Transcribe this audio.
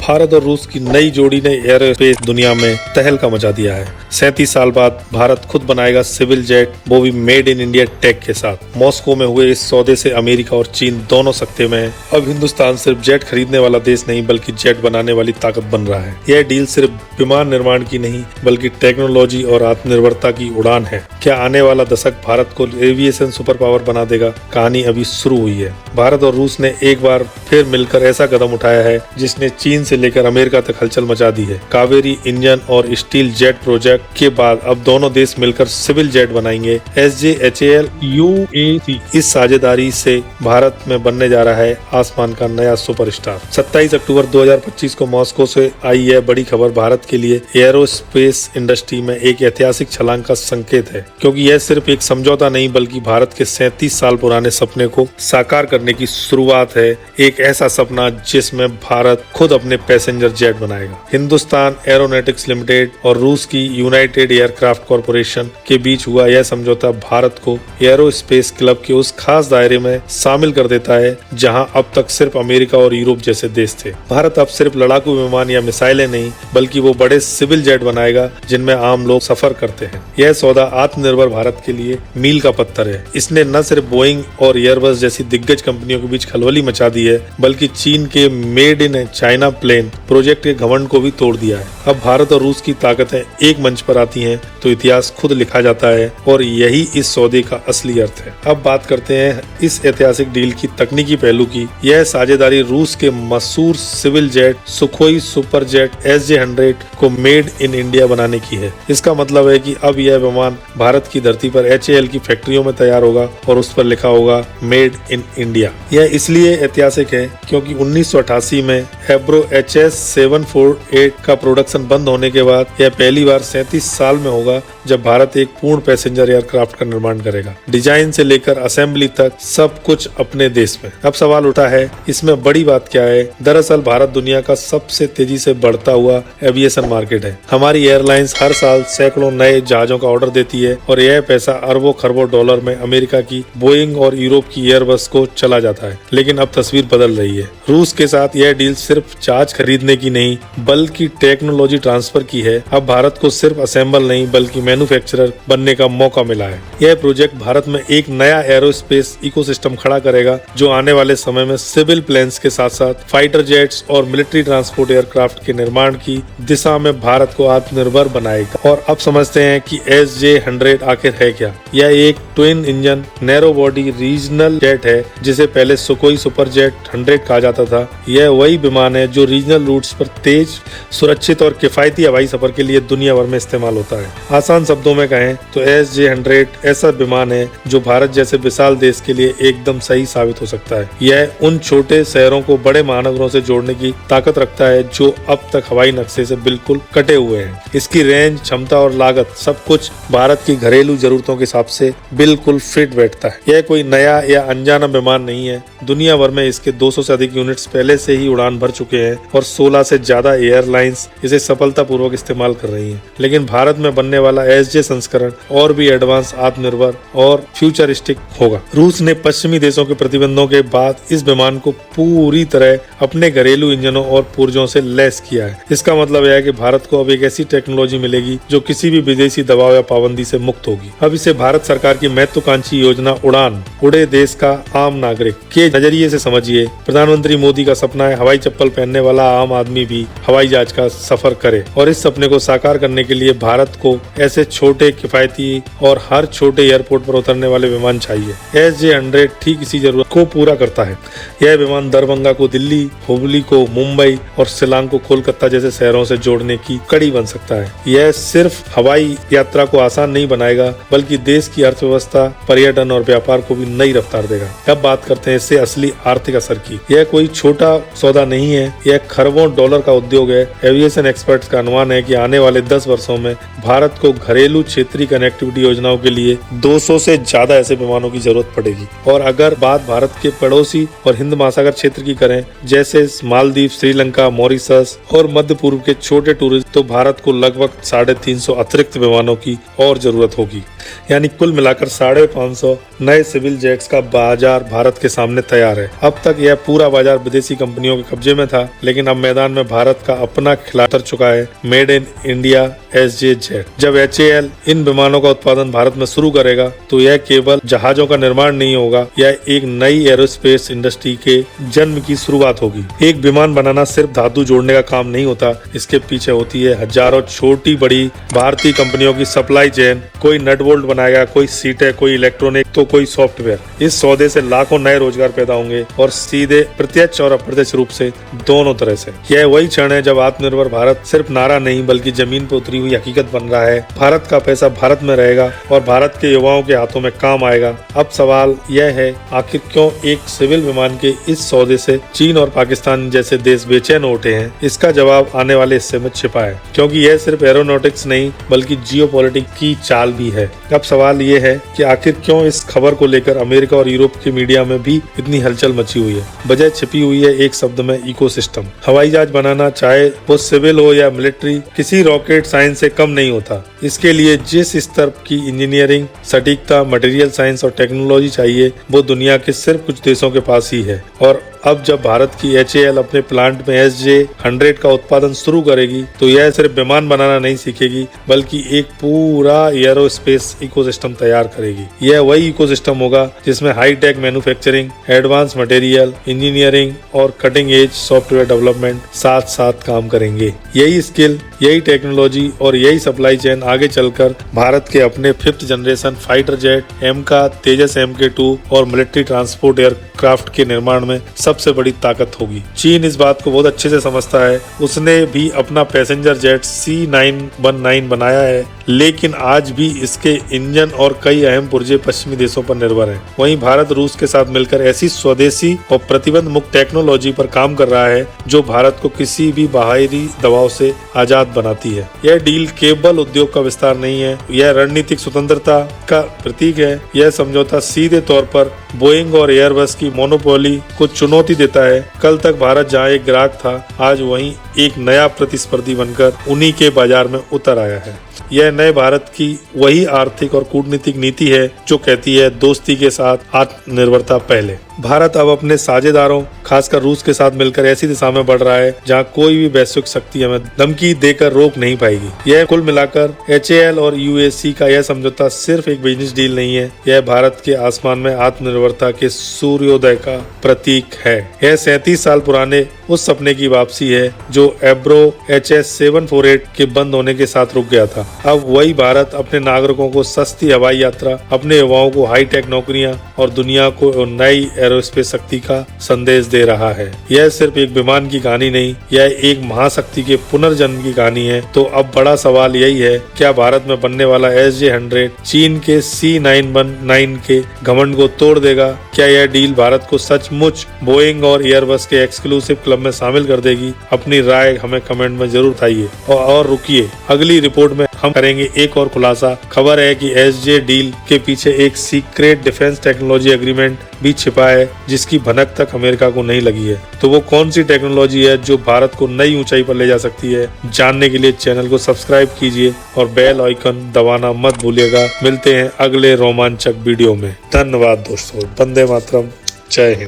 भारत और रूस की नई जोड़ी ने एयरोस्पेस दुनिया में तहलका मचा दिया है। 37 साल बाद भारत खुद बनाएगा सिविल जेट, वो भी मेड इन इंडिया टेक के साथ। मॉस्को में हुए इस सौदे से अमेरिका और चीन दोनों सकते में हैं। अब हिंदुस्तान सिर्फ जेट खरीदने वाला देश नहीं बल्कि जेट बनाने वाली ताकत बन रहा है। यह डील सिर्फ विमान निर्माण की नहीं बल्कि टेक्नोलॉजी और आत्मनिर्भरता की उड़ान है। क्या आने वाला दशक भारत को एविएशन सुपर पावर बना देगा? कहानी अभी शुरू हुई है। भारत और रूस ने एक बार फिर मिलकर ऐसा कदम उठाया है जिसने चीन से लेकर अमेरिका तक हलचल मचा दी है। कावेरी इंजन और स्टील जेट प्रोजेक्ट के बाद अब दोनों देश मिलकर सिविल जेट बनाएंगे। SJHAL UAC इस साझेदारी से भारत में बनने जा रहा है आसमान का नया सुपरस्टार। 27 अक्टूबर 2025 को मॉस्को से आई यह बड़ी खबर भारत के लिए एयरोस्पेस इंडस्ट्री में एक ऐतिहासिक छलांग का संकेत है, क्योंकि यह सिर्फ एक समझौता नहीं बल्कि भारत के 37 साल पुराने सपने को साकार करने की शुरुआत है। एक ऐसा सपना जिसमें भारत खुद अपने पैसेंजर जेट बनाएगा। हिंदुस्तान एरोनॉटिक्स लिमिटेड और रूस की यूनाइटेड एयरक्राफ्ट कॉरपोरेशन के बीच हुआ यह समझौता भारत को एरोस्पेस क्लब के उस खास दायरे में शामिल कर देता है जहां अब तक सिर्फ अमेरिका और यूरोप जैसे देश थे। भारत अब सिर्फ लड़ाकू विमान या मिसाइलें नहीं बल्कि वो बड़े सिविल जेट बनाएगा जिनमें आम लोग सफर करते हैं। यह सौदा आत्मनिर्भर भारत के लिए मील का पत्थर है। इसने न सिर्फ बोइंग और एयरबस जैसी दिग्गज कंपनियों के बीच खलबली मचा दी है बल्कि चीन के made in China plane project के घमंड को भी तोड़ दिया है। अब भारत और रूस की ताकतें एक मंच पर आती हैं तो इतिहास खुद लिखा जाता है और यही इस सौदे का असली अर्थ है। अब बात करते हैं इस ऐतिहासिक डील की तकनीकी पहलू की। यह साझेदारी रूस के मशहूर civil jet Sukhoi super jet SJ-100 को मेड इन इंडिया बनाने की है। इसका मतलब है कि अब यह विमान भारत की धरती पर HAL की फैक्ट्रियों में तैयार होगा और उस पर लिखा होगा मेड इन इंडिया। यह इसलिए ऐतिहासिक है क्योंकि 1988 में एब्रो HS-748 का प्रोडक्शन बंद होने के बाद यह पहली बार 37 साल में होगा जब भारत एक पूर्ण पैसेंजर एयरक्राफ्ट का निर्माण करेगा। डिजाइन से लेकर असेंबली तक सब कुछ अपने देश में। अब सवाल उठा है इसमें बड़ी बात क्या है? दरअसल भारत दुनिया का सबसे तेजी से बढ़ता हुआ एविएशन मार्केट है। हमारी एयरलाइंस हर साल सैकड़ों नए जहाजों का ऑर्डर देती है और यह पैसा अरबों खरबों डॉलर में अमेरिका की बोइंग और यूरोप की एयरबस को चला जाता है। लेकिन अब तस्वीर बदल रही है। रूस के साथ यह डील सिर्फ जहाज खरीदने की नहीं बल्कि टेक्नोलॉजी ट्रांसफर की है। अब भारत को सिर्फ असेंबल नहीं बल्कि मैन्युफैक्चरर बनने का मौका मिला है। यह प्रोजेक्ट भारत में एक नया एरोस्पेस इकोसिस्टम खड़ा करेगा जो आने वाले समय में सिविल प्लेन्स के साथ साथ फाइटर जेट्स और मिलिट्री ट्रांसपोर्ट एयरक्राफ्ट के निर्माण की दिशा में भारत को आत्मनिर्भर बनाएगा। और अब समझते हैं कि SJ-100 आखिर है क्या। यह एक twin engine narrow body regional jet है जिसे पहले सुखोई सुपर जेट 100 कहा जाता था। यह वही विमान है जो रीजनल रूट्स पर तेज, सुरक्षित और किफायती हवाई सफर के लिए दुनिया भर में इस्तेमाल होता है। आसान शब्दों में कहें तो SJ-100 ऐसा विमान है जो भारत जैसे विशाल देश के लिए एकदम सही साबित हो सकता है। यह उन छोटे शहरों को बड़े महानगरों से जोड़ने की ताकत रखता है जो अब तक हवाई नक्शे से बिल्कुल कटे हुए हैं। इसकी रेंज, क्षमता और लागत सब कुछ भारत की घरेलू जरूरतों के हिसाब से बिल्कुल फिट बैठता है। यह कोई नया या अनजाना विमान नहीं है। दुनिया भर में इसके 200 से अधिक यूनिट्स पहले से ही उड़ान भर चुके हैं और 16 से ज्यादा एयरलाइंस इसे सफलतापूर्वक इस्तेमाल कर रही हैं। लेकिन भारत में बनने वाला SJ संस्करण और भी एडवांस, आत्मनिर्भर और फ्यूचरिस्टिक होगा। रूस ने पश्चिमी देशों के प्रतिबंधों के बाद इस विमान को पूरी तरह अपने घरेलू इंजनों और पुर्जों से लैस किया है। इसका मतलब है कि भारत को अब एक ऐसी टेक्नोलॉजी मिलेगी जो किसी भी विदेशी दबाव या पाबंदी से मुक्त होगी। अब इसे भारत सरकार की महत्वाकांक्षी योजना उड़ान, उड़े देश का आम नागरिक के नजरिए से समझिए। प्रधानमंत्री मोदी का सपना है हवाई चप्पल पहनने वाला आम आदमी भी हवाई जहाज का सफर करे और इस सपने को साकार करने के लिए भारत को ऐसे छोटे, किफायती और हर छोटे एयरपोर्ट पर उतरने वाले विमान चाहिए। SJ-100 ठीक इसी जरूरत को पूरा करता है। यह विमान दरभंगा को दिल्ली, हुबली को मुंबई और शिलांग को कोलकाता जैसे शहरों से जोड़ने की कड़ी बन सकता है। यह सिर्फ हवाई यात्रा को आसान नहीं बनाएगा बल्कि देश की अर्थव्यवस्था, पर्यटन और व्यापार को भी नई रफ्तार देगा। अब बात करते हैं इससे असली आर्थिक असर की। यह कोई छोटा सौदा नहीं है, यह खरबों डॉलर का उद्योग है। एविएशन एक्सपर्ट्स का अनुमान है कि आने वाले 10 वर्षों में भारत को घरेलू क्षेत्रीय कनेक्टिविटी योजनाओं के लिए 200 से ज्यादा ऐसे विमानों की जरूरत पड़ेगी। और अगर बात भारत के पड़ोसी और हिंद महासागर क्षेत्र की करें जैसे मालदीव, श्रीलंका, मॉरिशस और मध्य पूर्व के छोटे टूरिस्ट, तो भारत को लगभग 350 अतिरिक्त विमानों की और जरूरत होगी। यानी कुल मिलाकर 550 नए सिविल जेट्स का बाजार भारत के सामने तैयार है। अब तक यह पूरा बाजार विदेशी कंपनियों के कब्जे में में था, लेकिन अब मैदान में भारत का अपना खिलाड़ी उतर चुका है, made in India SJ jet. जब HAL इन विमानों का उत्पादन भारत में शुरू करेगा तो यह केवल जहाजों का निर्माण नहीं होगा, यह एक नई एरोस्पेस इंडस्ट्री के जन्म की शुरुआत होगी। एक विमान बनाना सिर्फ धातु जोड़ने का काम नहीं होता, इसके पीछे होती है हजारों छोटी बड़ी भारतीय कंपनियों की सप्लाई चेन। कोई नट बोल्ट बनाएगा, कोई सीटें, कोई इलेक्ट्रॉनिक, तो कोई सॉफ्टवेयर। इस सौदे से लाखों नए रोजगार पैदा होंगे, और सीधे प्रत्यक्ष और अप्रत्यक्ष रूप से दोनों तरह से। यह वही क्षण है जब आत्मनिर्भर भारत सिर्फ नारा नहीं बल्कि जमीन पर उतरी हुई हकीकत बन रहा है। भारत का पैसा भारत में रहेगा और भारत के युवाओं के हाथों में काम आएगा। अब सवाल यह है, आखिर क्यों एक सिविल विमान के इस सौदे से चीन और पाकिस्तान जैसे देश बेचैन उठे हैं? इसका जवाब आने वाले हिस्से में छिपा है, क्योंकि यह सिर्फ एरोनॉटिक्स नहीं बल्कि जियोपॉलिटिक्स की चाल भी है। अब सवाल ये है कि आखिर क्यों इस खबर को लेकर अमेरिका और यूरोप की मीडिया में भी इतनी हलचल मची हुई है? वजह छिपी हुई है एक शब्द में, इकोसिस्टम। हवाई जहाज बनाना, चाहे वो सिविल हो या मिलिट्री, किसी रॉकेट साइंस से कम नहीं होता। इसके लिए जिस स्तर की इंजीनियरिंग, सटीकता, मटेरियल साइंस और टेक्नोलॉजी चाहिए, वो दुनिया के सिर्फ कुछ देशों के पास ही है। और अब जब भारत की HAL अपने प्लांट में SJ-100 का उत्पादन शुरू करेगी तो यह सिर्फ विमान बनाना नहीं सीखेगी बल्कि एक पूरा एरोस्पेस इकोसिस्टम तैयार करेगी। यह वही इकोसिस्टम होगा जिसमें high tech manufacturing, advance material engineering और कटिंग एज सॉफ्टवेयर डेवलपमेंट साथ साथ काम करेंगे। यही स्किल, यही टेक्नोलॉजी और यही सप्लाई चेन आगे चलकर भारत के अपने 5th जनरेशन फाइटर जेट, एमका, तेजस MK2 और मिलिट्री ट्रांसपोर्ट एयरक्राफ्ट के निर्माण में सबसे बड़ी ताकत होगी। चीन इस बात को बहुत अच्छे से समझता है। उसने भी अपना पैसेंजर जेट C919 बनाया है, लेकिन आज भी इसके इंजन और कई अहम पुर्जे पश्चिमी देशों पर निर्भर हैं। वहीं भारत रूस के साथ मिलकर ऐसी स्वदेशी और प्रतिबंध मुक्त टेक्नोलॉजी पर काम कर रहा है जो भारत को किसी भी बाहरी दबाव से आजाद बनाती है। यह डील केवल उद्योग का विस्तार नहीं है, यह रणनीतिक स्वतंत्रता का प्रतीक है। यह समझौता सीधे तौर पर बोइंग और एयरबस की मोनोपोली को चुनौती देता है। कल तक भारत जहां एक ग्राहक था, आज वहीं एक नया प्रतिस्पर्धी बनकर उन्हीं के बाजार में उतर आया है। यह नए भारत की वही आर्थिक और कूटनीतिक नीति है जो कहती है दोस्ती के साथ आत्मनिर्भरता पहले। भारत अब अपने साझेदारों, खासकर रूस के साथ मिलकर ऐसी दिशा में बढ़ रहा है जहां कोई भी वैश्विक शक्ति हमें धमकी देकर रोक नहीं पाएगी। यह कुल मिलाकर HAL और UAC का यह समझौता सिर्फ एक बिजनेस डील नहीं है, यह भारत के आसमान में आत्मनिर्भरता के सूर्योदय का प्रतीक है। यह 37 साल पुराने उस सपने की वापसी है जो एब्रो HS-748 के बंद होने के साथ रुक गया था। अब वही भारत अपने नागरिकों को सस्ती हवाई यात्रा, अपने युवाओं को हाईटेक नौकरियां और दुनिया को नई एरोस्पेस शक्ति का संदेश दे रहा है। यह सिर्फ एक विमान की कहानी नहीं, यह एक महाशक्ति के पुनर्जन्म की कहानी है। तो अब बड़ा सवाल यही है, क्या भारत में बनने वाला SJ-100 चीन के C919 के घमंड को तोड़ देगा? क्या यह डील भारत को सचमुच बोइंग और एयरबस के एक्सक्लूसिव क्लब में शामिल कर देगी? अपनी राय हमें कमेंट में जरूर बताइए। और रुकिए, अगली रिपोर्ट में हम करेंगे एक और खुलासा। खबर है कि SJ डील के पीछे एक सीक्रेट डिफेंस टेक्नोलॉजी एग्रीमेंट भी छिपा है जिसकी भनक तक अमेरिका को नहीं लगी है। तो वो कौन सी टेक्नोलॉजी है जो भारत को नई ऊंचाई पर ले जा सकती है? जानने के लिए चैनल को सब्सक्राइब कीजिए और बेल आइकन दबाना मत भूलिएगा। मिलते हैं अगले रोमांचक वीडियो में। धन्यवाद दोस्तों। वंदे मातरम। जय हिंद।